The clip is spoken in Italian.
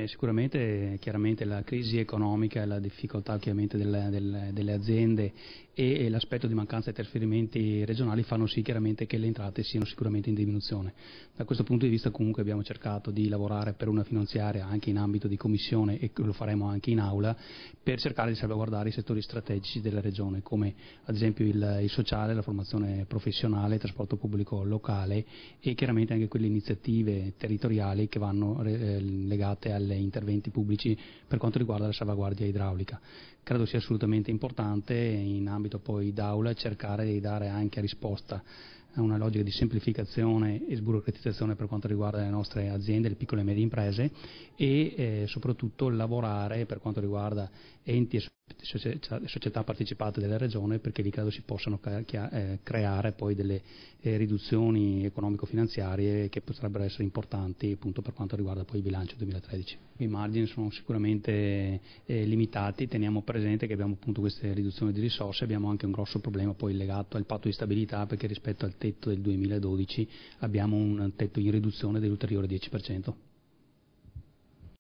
Sicuramente, chiaramente la crisi economica e la difficoltà chiaramente delle aziende e l'aspetto di mancanza di trasferimenti regionali fanno sì chiaramente che le entrate siano sicuramente in diminuzione. Da questo punto di vista comunque abbiamo cercato di lavorare per una finanziaria anche in ambito di commissione e lo faremo anche in aula per cercare di salvaguardare i settori strategici della regione come ad esempio il sociale, la formazione professionale, il trasporto pubblico locale e chiaramente anche quelle iniziative territoriali che vanno legate agli interventi pubblici per quanto riguarda la salvaguardia idraulica. Credo sia assolutamente importante in ambito poi d'aula cercare di dare anche risposta a una logica di semplificazione e sburocratizzazione per quanto riguarda le nostre aziende, le piccole e medie imprese e soprattutto lavorare per quanto riguarda enti e società partecipate della regione perché lì credo si possano creare poi delle riduzioni economico-finanziarie che potrebbero essere importanti appunto per quanto riguarda poi il bilancio 2013. I margini sono sicuramente limitati, teniamo presente che abbiamo appunto queste riduzioni di risorse, abbiamo anche un grosso problema poi legato al patto di stabilità perché rispetto al tetto del 2012 abbiamo un tetto in riduzione dell'ulteriore 10%.